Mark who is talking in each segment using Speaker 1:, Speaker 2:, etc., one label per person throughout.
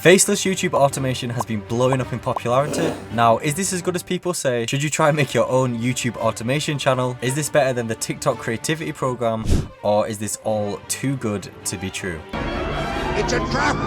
Speaker 1: Faceless YouTube automation has been blowing up in popularity. Now, is this as good as people say? Should you try and make your own YouTube automation channel? Is this better than the TikTok creativity program? Or is this all too good to be true?
Speaker 2: It's a trap!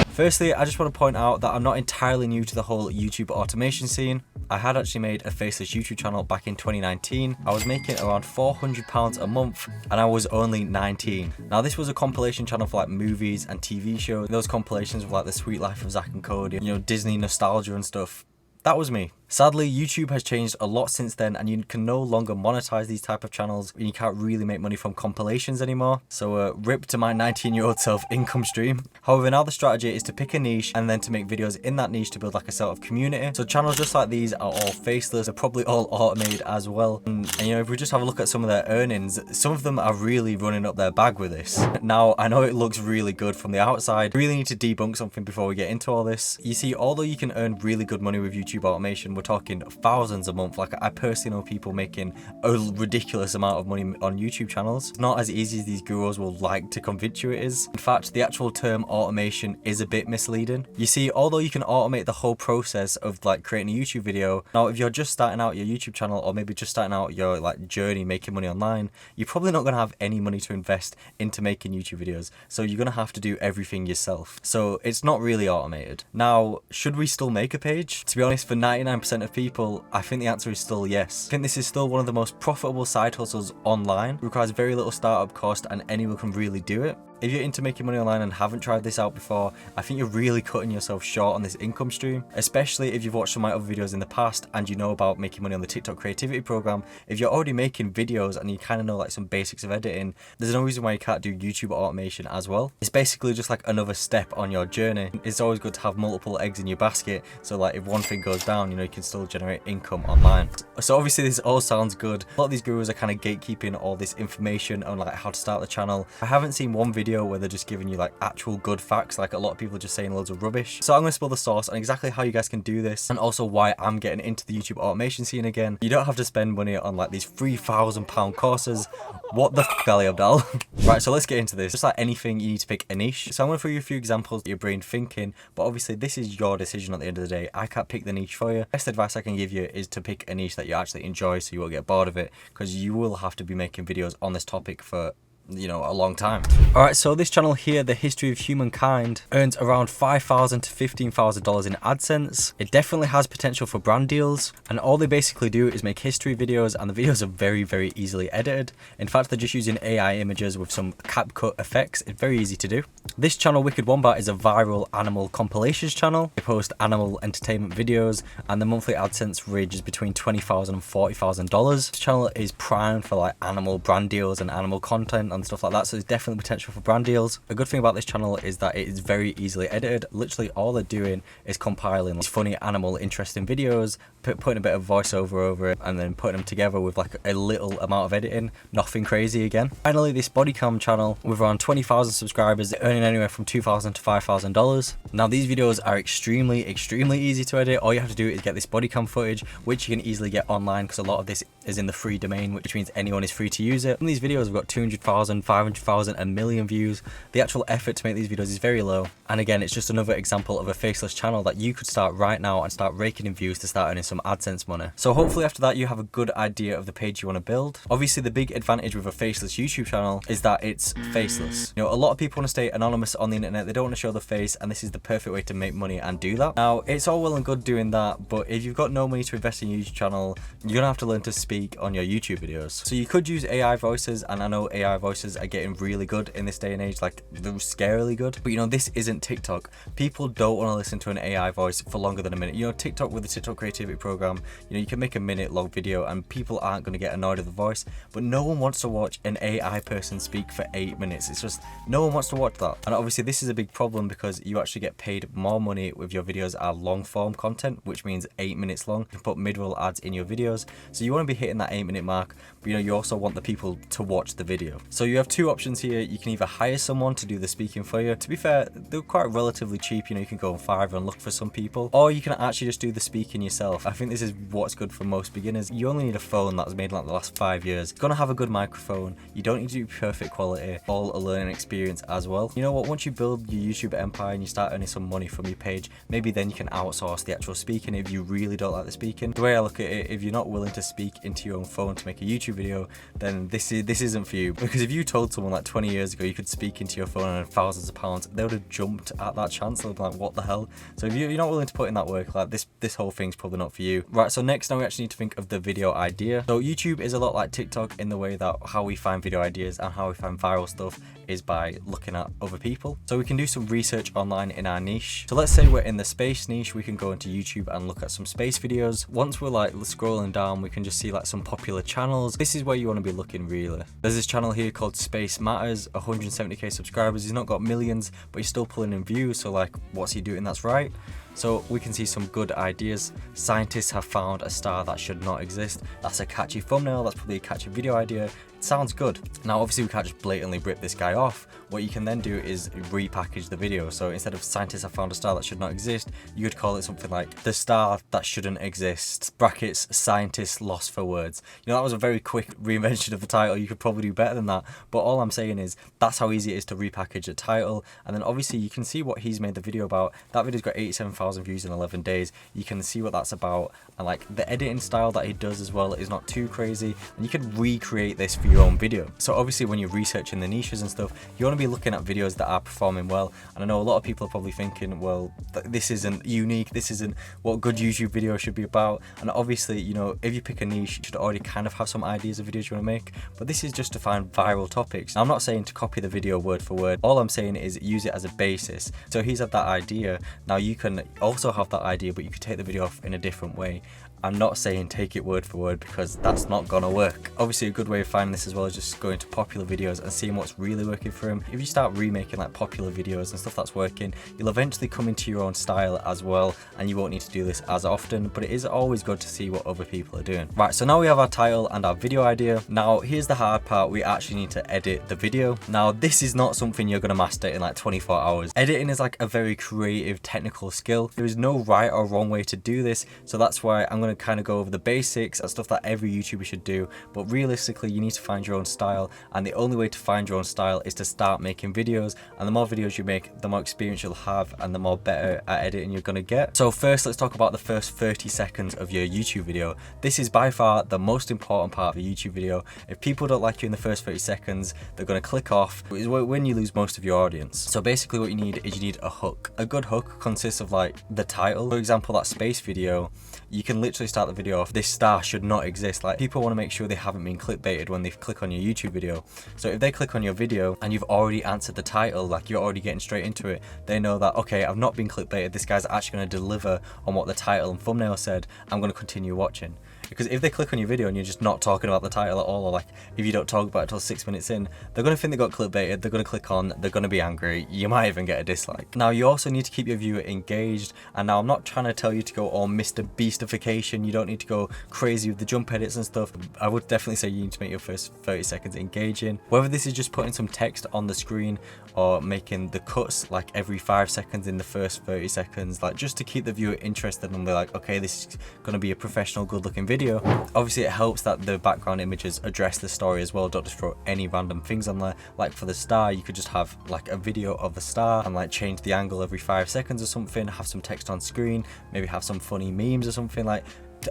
Speaker 1: Firstly, I just want to point out that I'm not entirely new to the whole YouTube automation scene. I had actually made a Faceless YouTube channel back in 2019. I was making around £400 a month and I was only 19. Now this was a compilation channel for like movies and TV shows. Those compilations of like The Sweet Life of Zack and Cody, you know, Disney nostalgia and stuff. That was me. Sadly, YouTube has changed a lot since then and you can no longer monetize these type of channels and you can't really make money from compilations anymore. So rip to my 19-year-old self income stream. However, now the strategy is to pick a niche and then to make videos in that niche to build like a sort of community. So channels just like these are all faceless. They're probably all automated as well. And you know, if we just have a look at some of their earnings, some of them are really running up their bag with this. Now, I know it looks really good from the outside. We really need to debunk something before we get into all this. You see, although you can earn really good money with YouTube automation, we're talking thousands a month. Like, I personally know people making a ridiculous amount of money on YouTube channels. It's not as easy as these gurus will like to convince you it is. In fact, the actual term automation is a bit misleading. You see, although you can automate the whole process of like creating a YouTube video, now if you're just starting out your YouTube channel or maybe just starting out your like journey making money online, you're probably not going to have any money to invest into making YouTube videos. So you're going to have to do everything yourself. So it's not really automated. Now, should we still make a page? To be honest, for 99% of people, I think the answer is still yes. I think this is still one of the most profitable side hustles online. It requires very little startup cost and anyone can really do it. If you're into making money online and haven't tried this out before, I think you're really cutting yourself short on this income stream, especially if you've watched some of my other videos in the past and you know about making money on the TikTok creativity program. If you're already making videos and you kind of know like some basics of editing, there's no reason why you can't do YouTube automation as well. It's basically just like another step on your journey. It's always good to have multiple eggs in your basket, so like if one thing goes down, you know, you can still generate income online. So obviously this all sounds good. A lot of these gurus are kind of gatekeeping all this information on like how to start the channel. I haven't seen one video where they're just giving you like actual good facts. Like, a lot of people are just saying loads of rubbish. So I'm going to spill the sauce on exactly how you guys can do this and also why I'm getting into the YouTube automation scene again. You don't have to spend money on like these £3,000 courses. What the f, Ali Abdal? Right, so let's get into this. Just like anything, you need to pick a niche. So I'm going to throw you a few examples that your brain thinking, but obviously this is your decision at the end of the day. I can't pick the niche for you. Best advice I can give you is to pick a niche that you actually enjoy so you won't get bored of it, because you will have to be making videos on this topic for, you know, a long time. Alright, so this channel here, The History of Humankind, earns around $5,000 to $15,000 in AdSense. It definitely has potential for brand deals, and all they basically do is make history videos, and the videos are very, very easily edited. In fact, they're just using AI images with some CapCut effects. It's very easy to do. This channel, Wicked Wombat, is a viral animal compilations channel. They post animal entertainment videos, and the monthly AdSense ranges between $20,000 and $40,000. This channel is primed for like animal brand deals and animal content and stuff like that, so there's definitely potential for brand deals. A good thing about this channel is that it is very easily edited. Literally all they're doing is compiling these funny animal interesting videos, putting a bit of voiceover over it, and then putting them together with like a little amount of editing. Nothing crazy again. Finally, this bodycam channel with around 20,000 subscribers, earning anywhere from $2,000 to $5,000. Now these videos are extremely easy to edit. All you have to do is get this bodycam footage, which you can easily get online because a lot of this is in the free domain, which means anyone is free to use it. And these videos have got 200,000, 500,000, a million views. The actual effort to make these videos is very low. And again, it's just another example of a faceless channel that you could start right now and start raking in views to start earning some AdSense money. So hopefully after that you have a good idea of the page you want to build. Obviously the big advantage with a faceless YouTube channel is that it's faceless. You know, a lot of people want to stay anonymous on the internet. They don't want to show their face, and this is the perfect way to make money and do that. Now, it's all well and good doing that, but if you've got no money to invest in your YouTube channel, you're gonna have to learn to speak on your YouTube videos. So you could use AI voices, and I know AI voices are getting really good in this day and age, like they're scarily good. But you know, this isn't TikTok. People don't want to listen to an AI voice for longer than a minute. You know, TikTok, with the TikTok creativity program, you know, you can make a minute long video and people aren't going to get annoyed at the voice, but no one wants to watch an AI person speak for 8 minutes. It's just, no one wants to watch that. And obviously this is a big problem because you actually get paid more money if your videos are long form content, which means 8 minutes long. You can put mid-roll ads in your videos. So you want to be hitting that 8-minute mark, but you also want the people to watch the video. So you have two options here. You can either hire someone to do the speaking for you. To be fair, they're quite relatively cheap. You can go on Fiverr and look for some people, or you can actually just do the speaking yourself. I think this is what's good for most beginners. You only need a phone that was made in like the last 5 years. It's gonna have a good microphone. You don't need to do perfect quality, all a learning experience as well. You know what, once you build your YouTube empire and you start earning some money from your page, maybe then you can outsource the actual speaking if you really don't like the speaking. The way I look at it, if you're not willing to speak into your own phone to make a YouTube video, then this isn't for you. Because if you told someone like 20 years ago you could speak into your phone and earn thousands of pounds, they would have jumped at that chance. They'd be like, what the hell? So if you're not willing to put in that work, like this whole thing's probably not for you. Right, so next now we actually need to think of the video idea. So YouTube is a lot like TikTok in the way that how we find video ideas and how we find viral stuff is by looking at other people. So we can do some research online in our niche. So let's say we're in the space niche, we can go into YouTube and look at some space videos. Once we're like scrolling down, we can just see like some popular channels. This is where you want to be looking really. There's this channel here called Space Matters, 170k subscribers. He's not got millions, but he's still pulling in views. So like, what's he doing that's right? So we can see some good ideas. Scientists have found a star that should not exist. That's a catchy thumbnail. That's probably a catchy video idea. It sounds good. Now, obviously we can't just blatantly rip this guy off. What you can then do is repackage the video. So instead of scientists have found a star that should not exist, you could call it something like the star that shouldn't exist, brackets, scientists lost for words. That was a very quick reinvention of the title. You could probably do better than that. But all I'm saying is that's how easy it is to repackage a title. And then obviously you can see what he's made the video about. That video's got 87,000 views in 11 days. You can see what that's about. And like the editing style that he does as well is not too crazy. And you could recreate this for your own video. So obviously when you're researching the niches and stuff, you want to be looking at videos that are performing well. And I know a lot of people are probably thinking, well, this isn't unique, this isn't what good YouTube video should be about. And obviously, if you pick a niche, you should already kind of have some ideas of videos you want to make. But this is just to find viral topics. Now, I'm not saying to copy the video word for word. All I'm saying is use it as a basis. So he's had that idea. Now you can also have that idea, but you could take the video off in a different way. I'm not saying take it word for word because that's not gonna work. Obviously a good way of finding this as well is just going to popular videos and seeing what's really working for him. If you start remaking like popular videos and stuff that's working, you'll eventually come into your own style as well, and you won't need to do this as often, but it is always good to see what other people are doing. Right, so now we have our title and our video idea. Now here's the hard part, we actually need to edit the video. Now this is not something you're gonna master in like 24 hours. Editing is like a very creative technical skill. There is no right or wrong way to do this, so that's why I'm gonna kind of go over the basics and stuff that every YouTuber should do. But realistically, you need to find your own style, and the only way to find your own style is to start making videos. And the more videos you make, the more experience you'll have and the more better at editing you're gonna get. So first, let's talk about the first 30 seconds of your YouTube video. This is by far the most important part of a YouTube video. If people don't like you in the first 30 seconds, they're gonna click off. Is when you lose most of your audience. So basically what you need is you need a hook. A good hook consists of like the title. For example, that space video, you can literally start the video off, this star should not exist. Like, people want to make sure they haven't been clickbaited when they click on your YouTube video. So if they click on your video and you've already answered the title, like you're already getting straight into it, they know that, okay, I've not been clickbaited, this guy's actually going to deliver on what the title and thumbnail said, I'm going to continue watching. Because if they click on your video and you're just not talking about the title at all, or like if you don't talk about it until 6 minutes in, they're going to think they got clickbaited, they're going to click on, they're going to be angry, you might even get a dislike. Now you also need to keep your viewer engaged, and now I'm not trying to tell you to go all Mr. Beastification, you don't need to go crazy with the jump edits and stuff. I would definitely say you need to make your first 30 seconds engaging. Whether this is just putting some text on the screen or making the cuts like every 5 seconds in the first 30 seconds, like just to keep the viewer interested and be like, okay, this is going to be a professional, good looking video. Obviously it helps that the background images address the story as well, don't just throw any random things on there. Like for the star, you could just have like a video of the star and like change the angle every 5 seconds or something, have some text on screen, maybe have some funny memes or something. Like,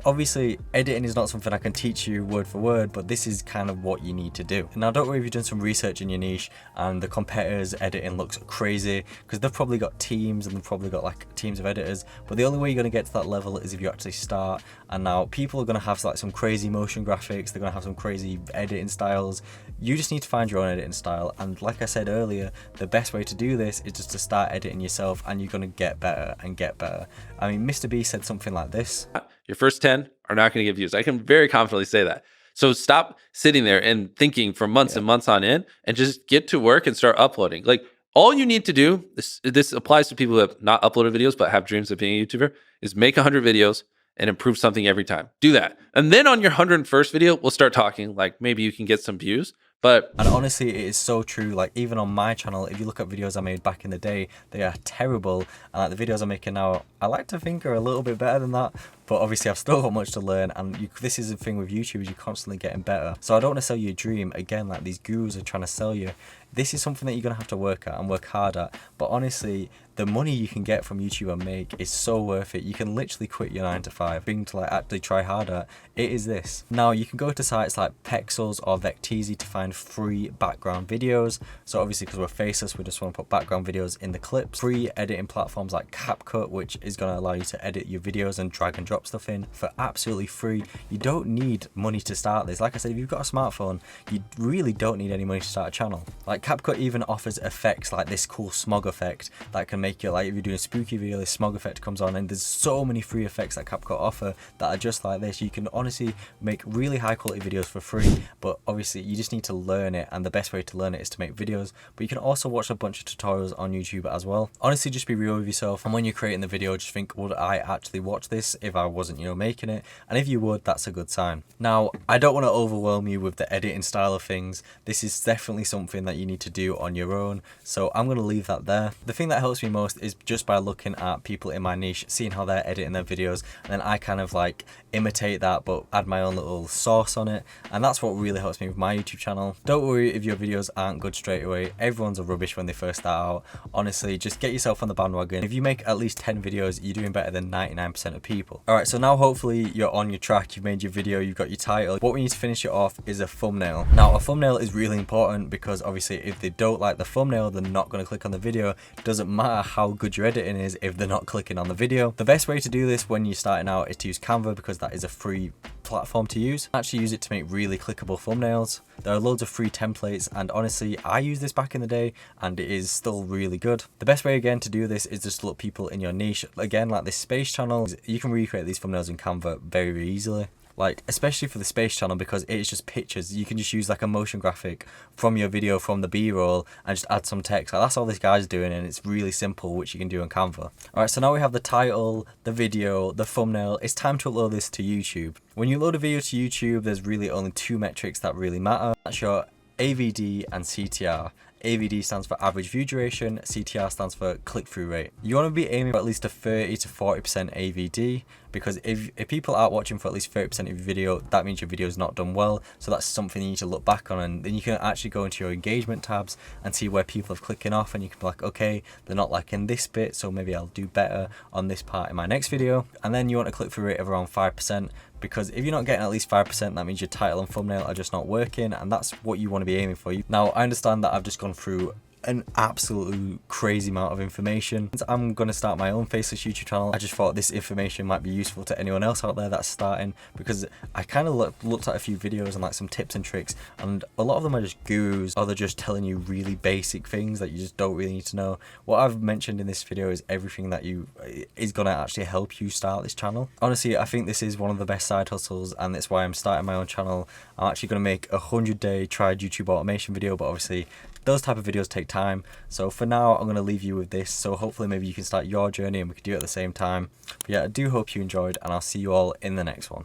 Speaker 1: obviously editing is not something I can teach you word for word, but this is kind of what you need to do. Now don't worry if you've done some research in your niche and the competitors editing looks crazy, because they've probably got teams and they've probably got like teams of editors, but the only way you're going to get to that level is if you actually start. And now people are going to have like some crazy motion graphics, they're going to have some crazy editing styles. You just need to find your own editing style, and like I said earlier, the best way to do this is just to start editing yourself, and you're going to get better and get better. I mean, Mr. B said something like this:
Speaker 3: your first 10 are not going to get views. I can very confidently say that. So stop sitting there and thinking for months and months on end, and just get to work and start uploading. Like, all you need to do, this applies to people who have not uploaded videos but have dreams of being a YouTuber, is make 100 videos and improve something every time. Do that. And then on your 101st video, we'll start talking, like maybe you can get some views. But
Speaker 1: and honestly, it is so true. Like even on my channel, if you look at videos I made back in the day, they are terrible. And like the videos I'm making now, I like to think are a little bit better than that. But obviously I've still got much to learn, and this is the thing with YouTube, is you're constantly getting better. So I don't want to sell you a dream. Again, like these gurus are trying to sell you. This is something that you're going to have to work at and work hard at. But honestly, the money you can get from YouTube and make is so worth it. You can literally quit your 9 to 5. Thing to like actually try harder, it is this. Now you can go to sites like Pexels or Vecteezy to find free background videos. So obviously because we're faceless, we just want to put background videos in the clips. Free editing platforms like CapCut, which is going to allow you to edit your videos and drag and drop stuff in for absolutely free. You don't need money to start this. Like I said, if you've got a smartphone, you really don't need any money to start a channel. Like CapCut even offers effects like this cool smog effect that can make you, like if you're doing a spooky video, this smog effect comes on, and there's so many free effects that CapCut offer that are just like this. You can honestly make really high quality videos for free, but obviously you just need to learn it, and the best way to learn it is to make videos. But you can also watch a bunch of tutorials on YouTube as well. Honestly, just be real with yourself, and when you're creating the video, just think, would I actually watch this if I wasn't, you know, making it? And if you would, that's a good sign. Now, I don't want to overwhelm you with the editing style of things. This is definitely something that you need to do on your own, so I'm going to leave that there. The thing that helps me most is just by looking at people in my niche, seeing how they're editing their videos, and then I kind of like imitate that but add my own little sauce on it, and that's what really helps me with my YouTube channel. Don't worry if your videos aren't good straight away. Everyone's a rubbish when they first start out. Honestly, just get yourself on the bandwagon. If you make at least 10 videos, you're doing better than 99% of people. Alright, so now hopefully you're on your track, you've made your video, you've got your title. What we need to finish it off is a thumbnail. Now a thumbnail is really important because obviously if they don't like the thumbnail, they're not going to click on the video. It doesn't matter how good your editing is if they're not clicking on the video. The best way to do this when you're starting out is to use Canva, because that is a free platform to use. Actually use it to make really clickable thumbnails. There are loads of free templates, and honestly I used this back in the day and it is still really good. The best way again to do this is just to look people in your niche. Again, like this space channel, you can recreate these thumbnails in Canva very, very easily. Like especially for the space channel, because it's just pictures. You can just use like a motion graphic from your video, from the b-roll, and just add some text. Like that's all this guy's doing, and it's really simple, which you can do on Canva. Alright, so now we have the title, the video, the thumbnail. It's time to upload this to YouTube. When you load a video to YouTube, there's really only two metrics that really matter. That's your AVD and CTR. AVD stands for average view duration, CTR stands for click-through rate. You want to be aiming for at least a 30 to 40% AVD, because if people aren't watching for at least 30% of your video, that means your video is not done well. So that's something you need to look back on, and then you can actually go into your engagement tabs and see where people are clicking off, and you can be like, okay, they're not liking this bit, so maybe I'll do better on this part in my next video. And then you want a click-through rate of around 5%, because if you're not getting at least 5%, that means your title and thumbnail are just not working, and that's what you want to be aiming for. Now, I understand that I've just gone through an absolutely crazy amount of information. I'm going to start my own Faceless YouTube channel. I just thought this information might be useful to anyone else out there that's starting, because I kind of looked at a few videos and like some tips and tricks, and a lot of them are just gurus, or they're just telling you really basic things that you just don't really need to know. What I've mentioned in this video is everything that is going to actually help you start this channel. Honestly, I think this is one of the best side hustles, and that's why I'm starting my own channel. I'm actually going to make a 100-day tried YouTube automation video, but obviously those type of videos take time. So for now, I'm going to leave you with this. So hopefully maybe you can start your journey and we can do it at the same time. But yeah, I do hope you enjoyed, and I'll see you all in the next one.